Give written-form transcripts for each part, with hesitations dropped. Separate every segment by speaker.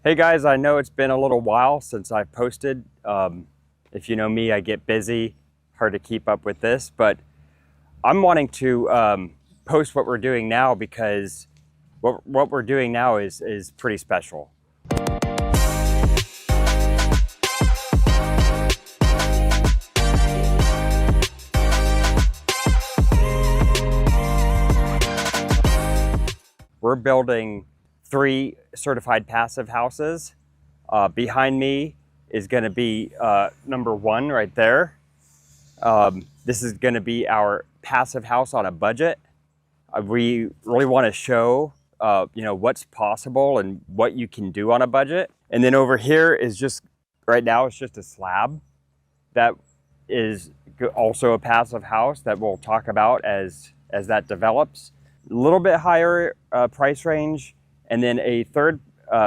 Speaker 1: Hey guys, I know it's been a little while since I've posted. If you know me, I get busy, hard to keep up with this, but I'm wanting to post what we're doing now because what we're doing now is pretty special. We're building 3 certified passive houses. Behind me is going to be number 1 right there. This is going to be our passive house on a budget. We really want to show what's possible and what you can do on a budget. And then over here is just, right now it's just a slab that is also a passive house that we'll talk about as that develops. A little bit higher price range, and then a third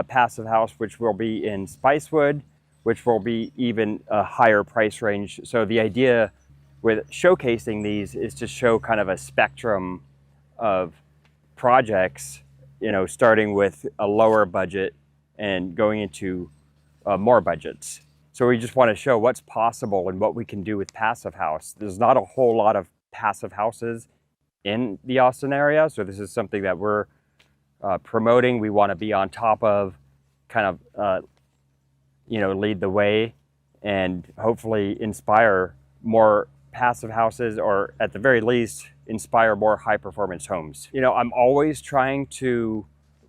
Speaker 1: passive house which will be in Spicewood, which will be even a higher price range. So the idea with showcasing these is to show kind of a spectrum of projects, starting with a lower budget and going into more budgets. So we just want to show what's possible and what we can do with passive house. There's not a whole lot of passive houses in the Austin area, so this is something that we're promoting. We want to be on top of, kind of lead the way and hopefully inspire more passive houses, or at the very least inspire more high performance homes. I'm always trying to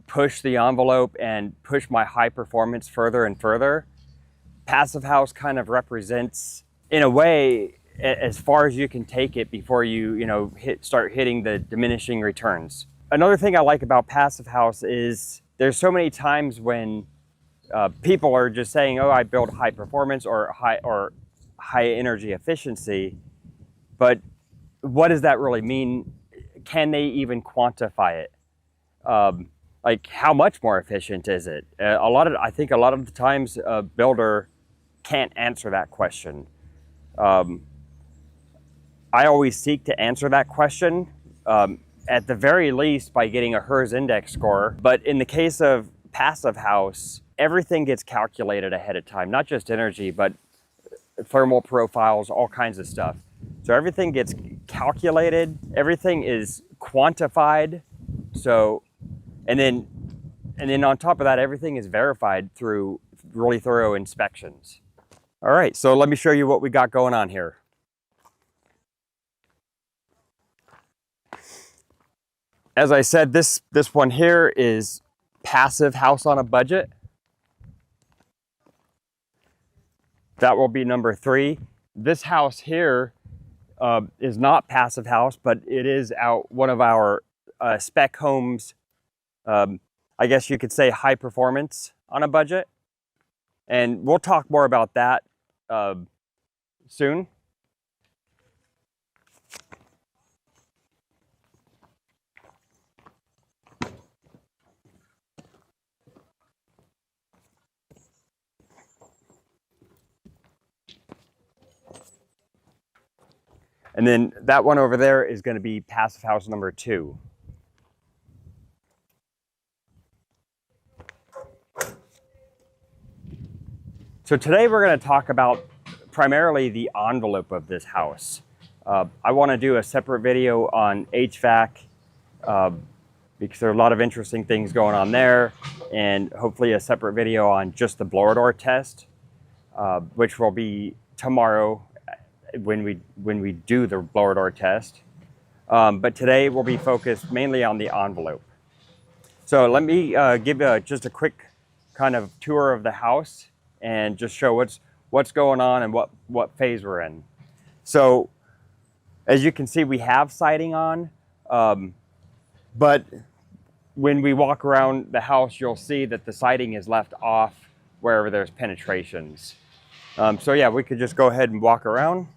Speaker 1: push the envelope and push my high performance further and further. Passive house kind of represents, in a way, as far as you can take it before you start hitting the diminishing returns. Another thing I like about passive house is there's so many times when people are just saying, oh, I build high performance or high energy efficiency, but what does that really mean? Can they even quantify it? Like, how much more efficient is it? I think a lot of the times a builder can't answer that question. I always seek to answer that question, at the very least by getting a HERS index score. But in the case of passive house, everything gets calculated ahead of time, not just energy, but thermal profiles, all kinds of stuff. So everything gets calculated, everything is quantified. So, and then on top of that, everything is verified through really thorough inspections. All right, so let me show you what we got going on here. As I said, this one here is passive house on a budget. That will be number 3. This house here is not passive house, but it is one of our spec homes. I guess you could say high performance on a budget. And we'll talk more about that soon. And then that one over there is going to be passive house number 2. So today we're going to talk about primarily the envelope of this house. I want to do a separate video on HVAC because there are a lot of interesting things going on there, and hopefully a separate video on just the blower door test, which will be tomorrow when we do the blower door test. But today we'll be focused mainly on the envelope. So let me give just a quick kind of tour of the house and just show what's going on and what phase we're in. So as you can see, we have siding on, but when we walk around the house, you'll see that the siding is left off wherever there's penetrations. So yeah, we could just go ahead and walk around.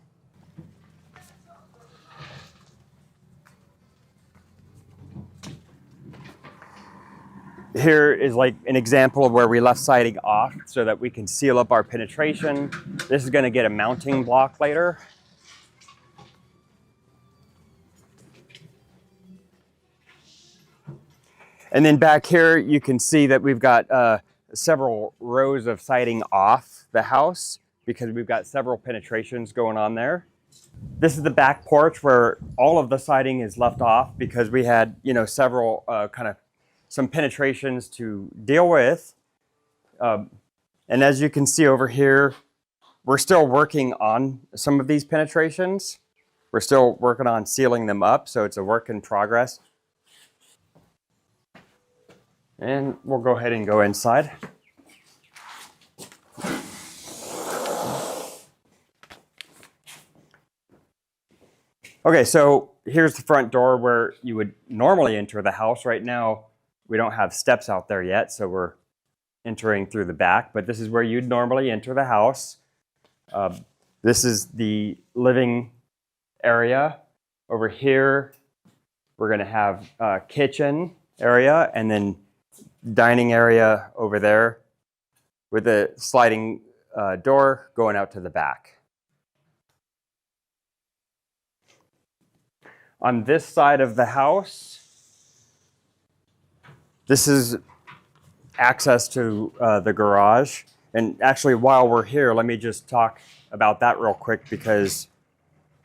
Speaker 1: Here is like an example of where we left siding off so that we can seal up our penetration. This is going to get a mounting block later. And then back here, you can see that we've got several rows of siding off the house because we've got several penetrations going on there. This is the back porch where all of the siding is left off because we had, several kind of some penetrations to deal with. And as you can see over here, we're still working on some of these penetrations. We're still working on sealing them up, so it's a work in progress. And we'll go ahead and go inside. Okay, so here's the front door where you would normally enter the house. Right now, we don't have steps out there yet, so we're entering through the back, but this is where you'd normally enter the house. This is the living area. Over here, we're going to have a kitchen area and then dining area over there with a sliding door going out to the back. On this side of the house, this is access to the garage. And actually, while we're here, let me just talk about that real quick because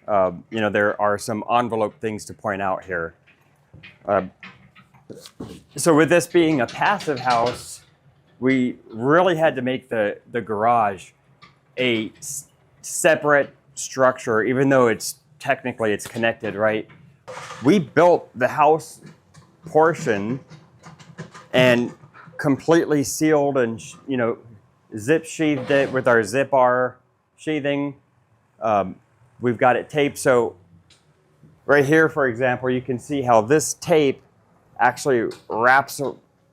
Speaker 1: there are some envelope things to point out here. So with this being a passive house, we really had to make the garage a separate structure, even though it's technically connected, right? We built the house portion and completely sealed and zip sheathed it with our zip R sheathing. We've got it taped. So right here, for example, you can see how this tape actually wraps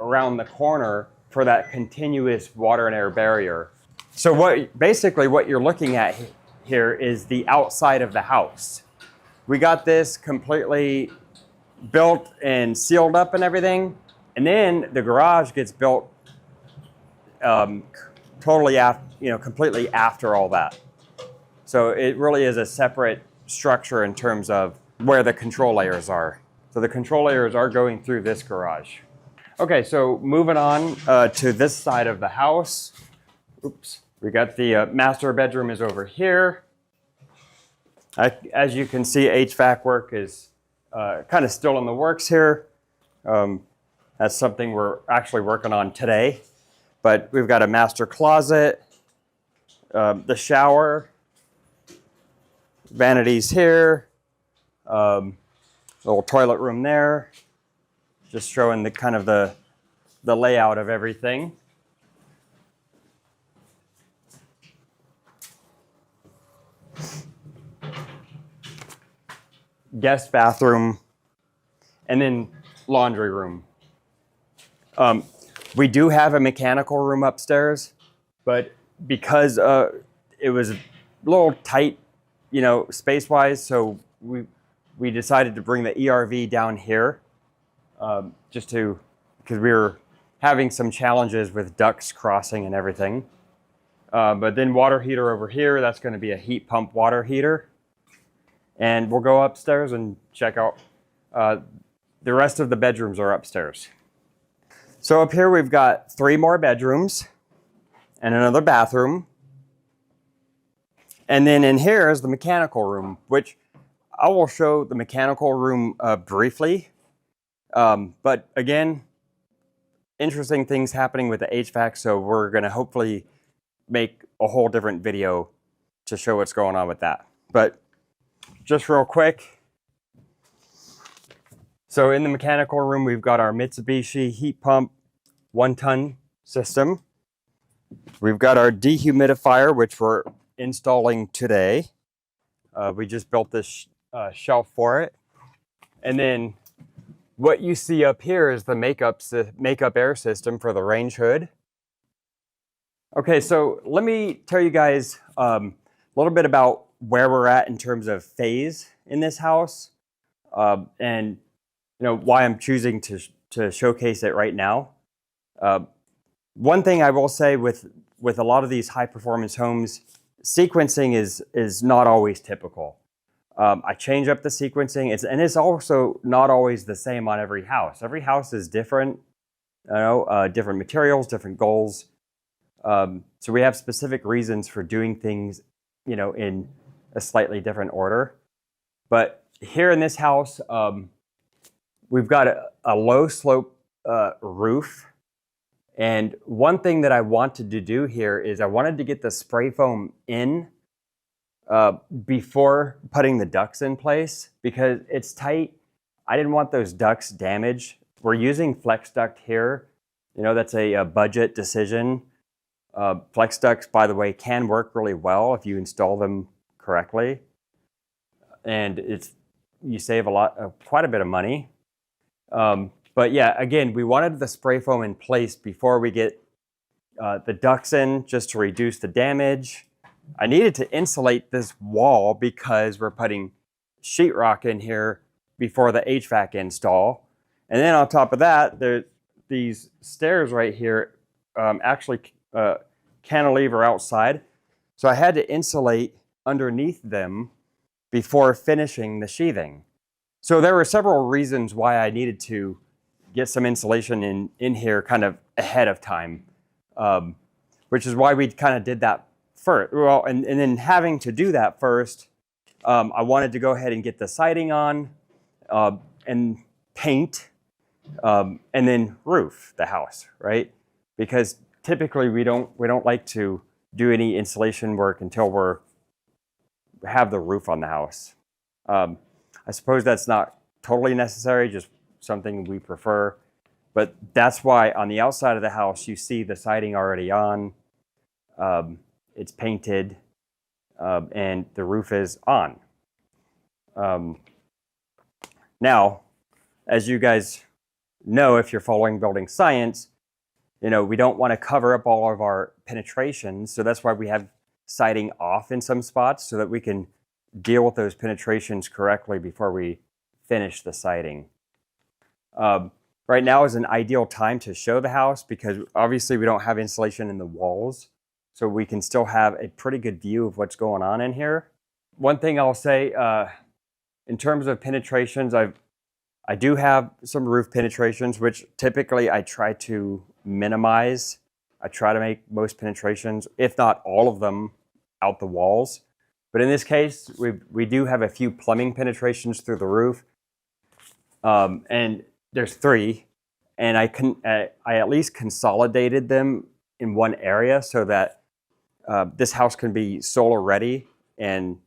Speaker 1: around the corner for that continuous water and air barrier. So basically what you're looking at here is the outside of the house. We got this completely built and sealed up and everything. And then the garage gets built completely after all that. So it really is a separate structure in terms of where the control layers are. So the control layers are going through this garage. Okay, so moving on to this side of the house. Oops, we got the master bedroom is over here. As you can see, HVAC work is kind of still in the works here. That's something we're actually working on today. But we've got a master closet, the shower, vanities here, little toilet room there, just showing the kind of the layout of everything. Guest bathroom, and then laundry room. We do have a mechanical room upstairs, but because it was a little tight, space-wise, so we decided to bring the ERV down here, because we were having some challenges with ducts crossing and everything. But then water heater over here, that's going to be a heat pump water heater. And we'll go upstairs and check out the rest of the bedrooms are upstairs. So up here we've got 3 more bedrooms and another bathroom. And then in here is the mechanical room, which I will show the mechanical room briefly. But again, interesting things happening with the HVAC, so we're going to hopefully make a whole different video to show what's going on with that. But just real quick. So in the mechanical room, we've got our Mitsubishi heat pump 1-ton system. We've got our dehumidifier, which we're installing today. We just built this shelf for it. And then what you see up here is the makeup air system for the range hood. Okay, so let me tell you guys a little bit about where we're at in terms of phase in this house, and why I'm choosing to showcase it right now. One thing I will say with a lot of these high performance homes, sequencing is not always typical. I change up the sequencing, and it's also not always the same on every house. Every house is different. different materials, different goals. So we have specific reasons for doing things, in a slightly different order. But here in this house, we've got a low slope roof. And one thing that I wanted to do here is I wanted to get the spray foam in before putting the ducts in place because it's tight. I didn't want those ducts damaged. We're using flex duct here. That's a budget decision. Flex ducts, by the way, can work really well if you install them correctly. And you save quite a bit of money. But yeah, again, we wanted the spray foam in place before we get the ducts in just to reduce the damage. I needed to insulate this wall because we're putting sheetrock in here before the HVAC install. And then on top of that, these stairs right here actually cantilever outside. So I had to insulate underneath them before finishing the sheathing. So there were several reasons why I needed to get some insulation in here kind of ahead of time, which is why we kind of did that first. Well, and then having to do that first, I wanted to go ahead and get the siding on and paint and then roof the house, right? Because typically we don't like to do any insulation work until we have the roof on the house. I suppose that's not totally necessary, just something we prefer. But that's why on the outside of the house, you see the siding already on. It's painted and the roof is on. Now, as you guys know, if you're following building science, we don't want to cover up all of our penetrations. So that's why we have siding off in some spots so that we can deal with those penetrations correctly before we finish the siding. Right now is an ideal time to show the house because obviously we don't have insulation in the walls, so we can still have a pretty good view of what's going on in here. One thing I'll say, in terms of penetrations, I do have some roof penetrations, which typically I try to minimize. I try to make most penetrations, if not all of them, out the walls. But in this case, we do have a few plumbing penetrations through the roof. And there's 3. And I at least consolidated them in one area so that this house can be solar ready. And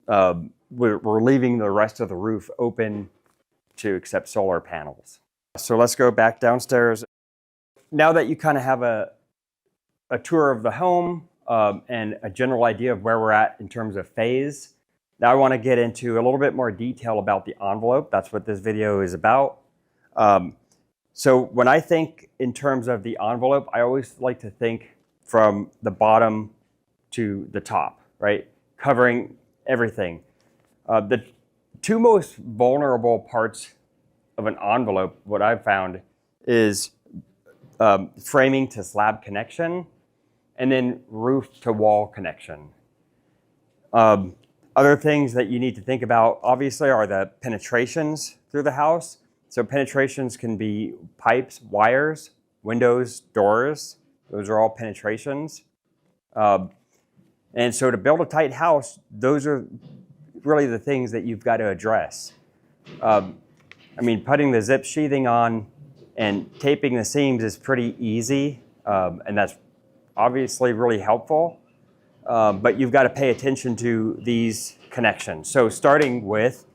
Speaker 1: we're leaving the rest of the roof open to accept solar panels. So let's go back downstairs. Now that you kind of have a tour of the home, and a general idea of where we're at in terms of phase. Now I want to get into a little bit more detail about the envelope. That's what this video is about. So when I think in terms of the envelope, I always like to think from the bottom to the top, right? Covering everything. The 2 most vulnerable parts of an envelope, what I've found, is framing to slab connection and then roof to wall connection. Other things that you need to think about, obviously, are the penetrations through the house. So penetrations can be pipes, wires, windows, doors. Those are all penetrations. And so to build a tight house, those are really the things that you've got to address. Putting the zip sheathing on and taping the seams is pretty easy, and that's obviously really helpful, but you've got to pay attention to these connections. So starting with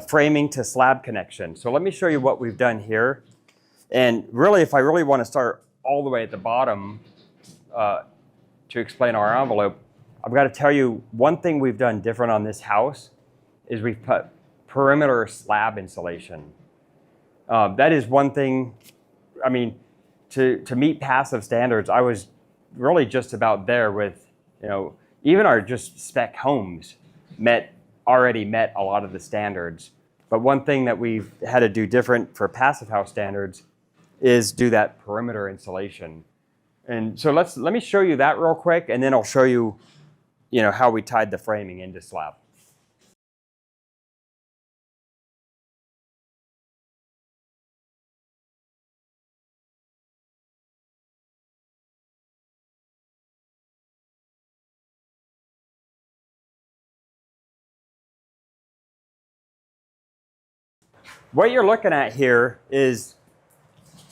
Speaker 1: framing to slab connection. So let me show you what we've done here. And really, if I really want to start all the way at the bottom to explain our envelope, I've got to tell you one thing we've done different on this house is we've put perimeter slab insulation. That is one thing, to meet passive standards, I was really just about there with, even our just spec homes already met a lot of the standards. But one thing that we've had to do different for passive house standards is do that perimeter insulation. And so let me show you that real quick, and then I'll show you, how we tied the framing into slab. What you're looking at here is,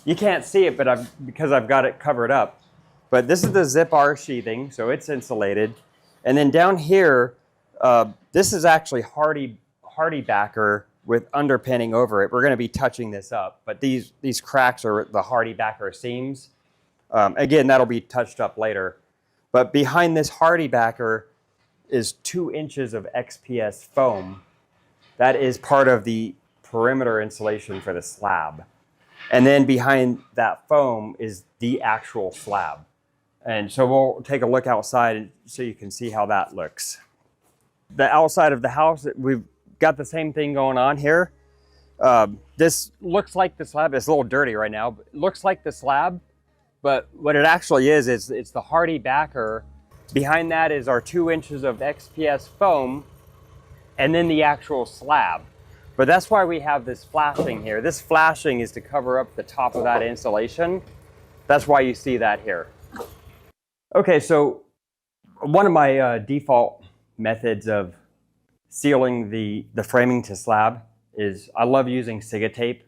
Speaker 1: you can't see it, but because I've got it covered up. But this is the Zip R sheathing, so it's insulated. And then down here, this is actually hardy backer with underpinning over it. We're going to be touching this up, but these cracks are the hardy backer seams. Again, that'll be touched up later. But behind this hardy backer is 2 inches of XPS foam. That is part of the perimeter insulation for the slab. And then behind that foam is the actual slab. And so we'll take a look outside so you can see how that looks. The outside of the house, we've got the same thing going on here. This looks like the slab. It's a little dirty right now, but it looks like the slab. But what it actually is it's the hardy backer. Behind that is our 2 inches of XPS foam, and then the actual slab. But that's why we have this flashing here. This flashing is to cover up the top of that insulation. That's why you see that here. Okay, so one of my default methods of sealing the framing to slab is I love using Siga tape.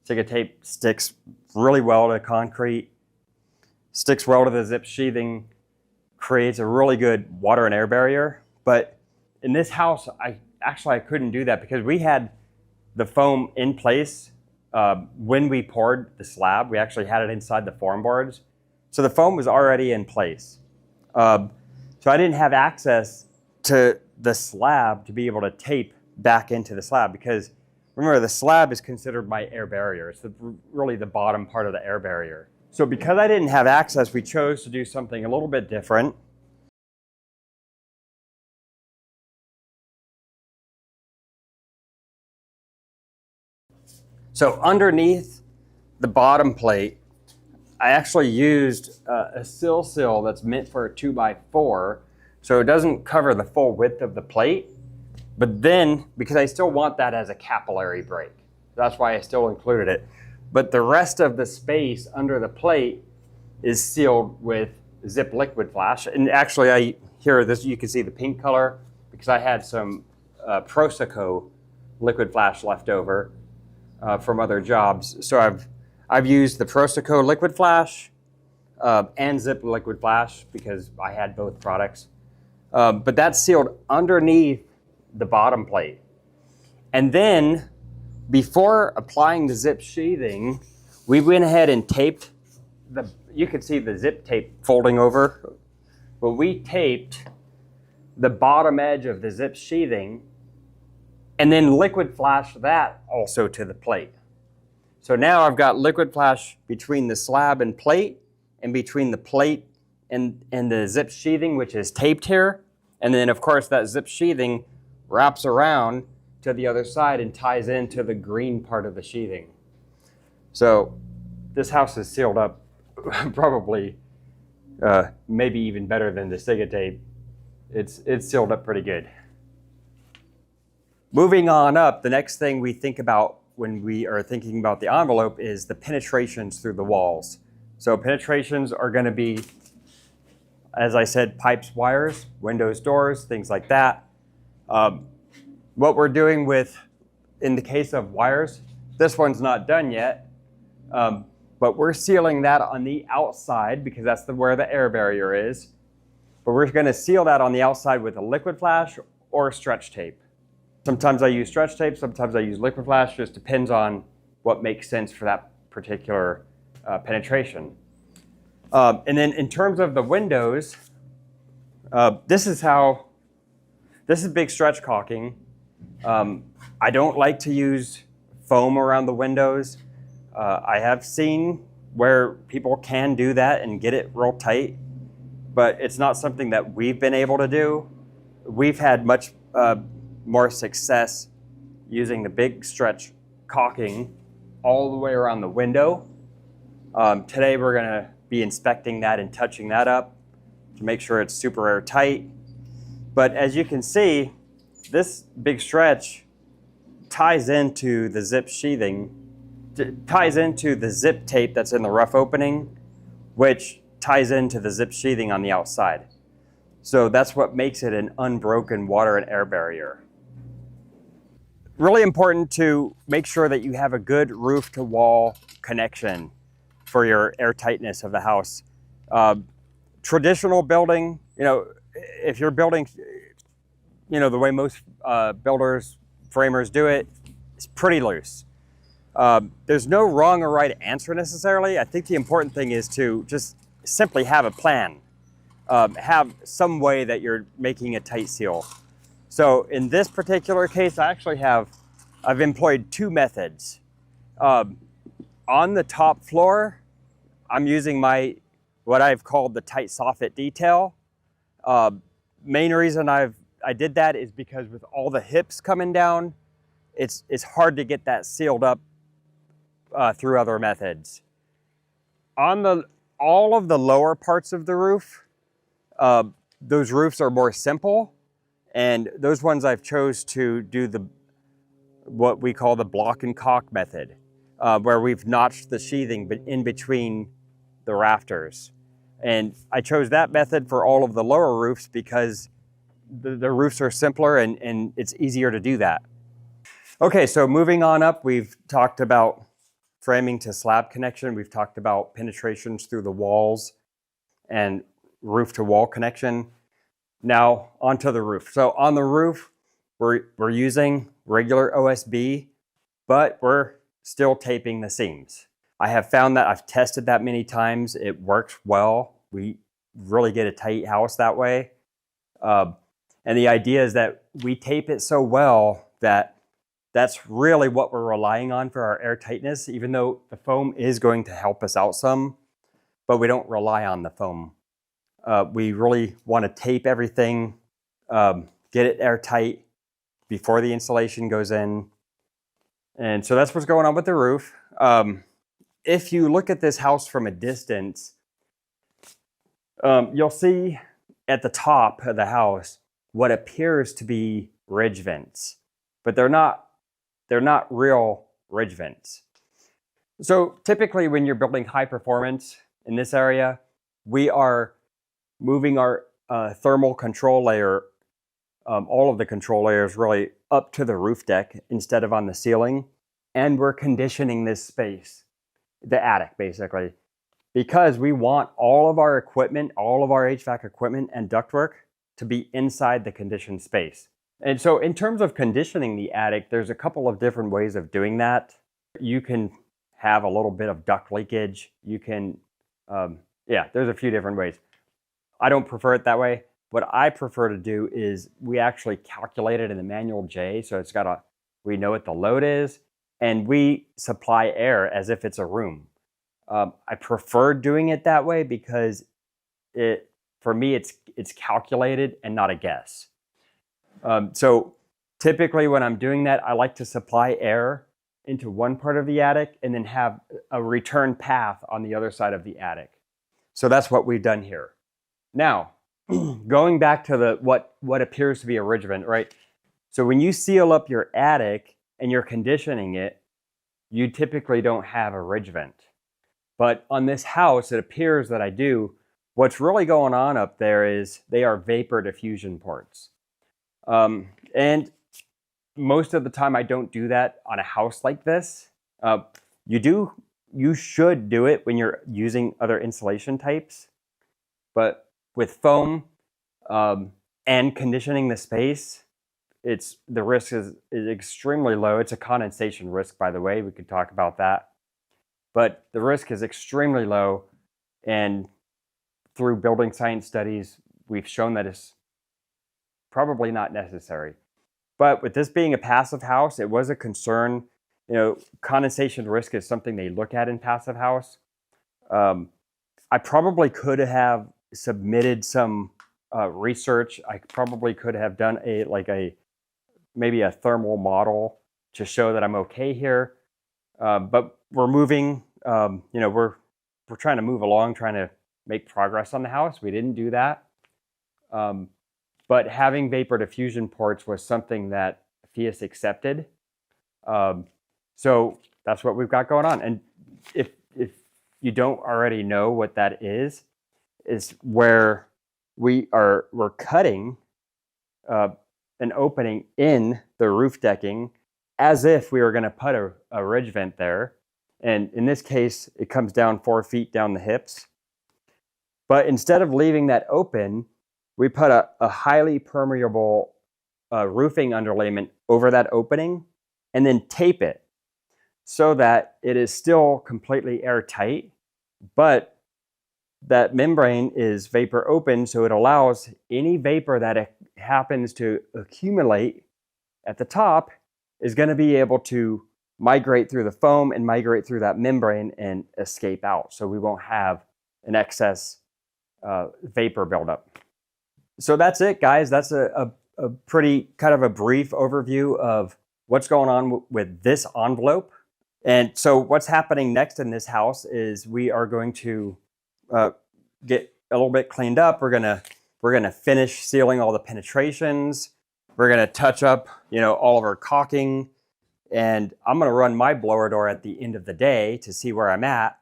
Speaker 1: Siga tape sticks really well to concrete, sticks well to the zip sheathing, creates a really good water and air barrier. But in this house, I couldn't do that because we had the foam in place when we poured the slab. We actually had it inside the form boards. So the foam was already in place. So I didn't have access to the slab to be able to tape back into the slab because remember, the slab is considered my air barrier. It's really the bottom part of the air barrier. So because I didn't have access, we chose to do something a little bit different. So underneath the bottom plate, I actually used a sill that's meant for a 2x4, so it doesn't cover the full width of the plate. But then, because I still want that as a capillary break, that's why I still included it. But the rest of the space under the plate is sealed with Zip liquid flash. And actually, you can see the pink color because I had some Proseco liquid flash left over from other jobs. So I've used the Proseco liquid flash and Zip liquid flash because I had both products. But that's sealed underneath the bottom plate. And then before applying the Zip sheathing, we went ahead and taped you could see the Zip tape folding over, but we taped the bottom edge of the Zip sheathing and then liquid flash that also to the plate. So now I've got liquid flash between the slab and plate, and between the plate and the Zip sheathing, which is taped here. And then of course that Zip sheathing wraps around to the other side and ties into the green part of the sheathing. So this house is sealed up probably maybe even better than the Siga tape. It's sealed up pretty good. Moving on up, the next thing we think about when we are thinking about the envelope is the penetrations through the walls. So penetrations are going to be, as I said, pipes, wires, windows, doors, things like that. What we're doing in the case of wires, this one's not done yet, but we're sealing that on the outside because that's where the air barrier is. But we're going to seal that on the outside with a liquid flash or stretch tape. Sometimes I use stretch tape, sometimes I use liquid flash, just depends on what makes sense for that particular penetration. And then in terms of the windows, this is big stretch caulking. I don't like to use foam around the windows. I have seen where people can do that and get it real tight, but it's not something that we've been able to do. We've had much more success using the big stretch caulking all the way around the window. Today we're going to be inspecting that and touching that up to make sure it's super airtight. But as you can see, this big stretch ties into the Zip sheathing, ties into the Zip tape that's in the rough opening, which ties into the Zip sheathing on the outside. So that's what makes it an unbroken water and air barrier. really important to make sure that you have a good roof to wall connection for your airtightness of the house. Traditional building, if you're building, the way most builders, framers do it, it's pretty loose. There's no wrong or right answer necessarily. I think the important thing is to just simply have a plan. Have some way that you're making a tight seal. So in this particular case, I've employed two methods. On the top floor, I'm using what I've called the tight soffit detail. Main reason I did that is because with all the hips coming down, it's hard to get that sealed up through other methods. On all of the lower parts of the roof, those roofs are more simple, and those ones I've chose to do what we call the block and caulk method, where we've notched the sheathing in between the rafters. And I chose that method for all of the lower roofs because the roofs are simpler and it's easier to do that. Okay, so moving on up, we've talked about framing to slab connection. We've talked about penetrations through the walls and roof to wall connection. Now onto the roof. So on the roof, we're using regular OSB, but we're still taping the seams. I have found that I've tested that many times. It works well. We really get a tight house that way. And the idea is that we tape it so well that that's really what we're relying on for our air tightness, even though the foam is going to help us out some, but we don't rely on the foam. We really want to tape everything, get it airtight before the insulation goes in. And so that's what's going on with the roof. If you look at this house from a distance, you'll see at the top of the house what appears to be ridge vents, but they're not real ridge vents. So typically when you're building high performance in this area, we are moving our thermal control layer, all of the control layers really up to the roof deck instead of on the ceiling. And we're conditioning this space, the attic basically, because we want all of our equipment, all of our HVAC equipment and ductwork to be inside the conditioned space. And so in terms of conditioning the attic, there's a couple of different ways of doing that. You can have a little bit of duct leakage. You can, there's a few different ways. I don't prefer it that way. What I prefer to do is we actually calculate it in the manual J. So we know what the load is, and we supply air as if it's a room. I prefer doing it that way because for me, it's calculated and not a guess. So typically when I'm doing that, I like to supply air into one part of the attic and then have a return path on the other side of the attic. So that's what we've done here. Now, going back to what appears to be a ridge vent, right? So when you seal up your attic and you're conditioning it, you typically don't have a ridge vent. But on this house, it appears that I do. What's really going on up there is they are vapor diffusion ports. And most of the time I don't do that on a house like this. You should do it when you're using other insulation types, but with foam and conditioning the space, the risk is extremely low. It's a condensation risk, by the way. We could talk about that, but the risk is extremely low. And through building science studies, we've shown that it's probably not necessary. But with this being a passive house, it was a concern. Condensation risk is something they look at in passive house. I probably could have submitted some research. I probably could have done maybe a thermal model to show that I'm okay here. But we're moving. We're trying to move along, trying to make progress on the house. We didn't do that. But having vapor diffusion ports was something that FIAS accepted. So that's what we've got going on. And if you don't already know what that is where we're cutting an opening in the roof decking as if we were going to put a ridge vent there. And in this case, it comes down 4 feet down the hips. But instead of leaving that open, we put a highly permeable roofing underlayment over that opening and then tape it so that it is still completely airtight, but that membrane is vapor open, so it allows any vapor that happens to accumulate at the top is going to be able to migrate through the foam and migrate through that membrane and escape out. So we won't have an excess vapor buildup. So that's it, guys. That's a pretty kind of a brief overview of what's going on with this envelope. And so what's happening next in this house is we are going to get a little bit cleaned up. We're gonna finish sealing all the penetrations. We're gonna touch up, all of our caulking, and I'm gonna run my blower door at the end of the day to see where I'm at.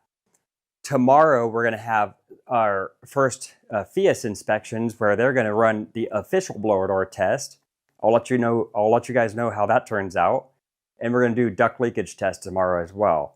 Speaker 1: Tomorrow we're gonna have our first FIAS inspections where they're gonna run the official blower door test. I'll let you guys know how that turns out. And we're gonna do duct leakage test tomorrow as well.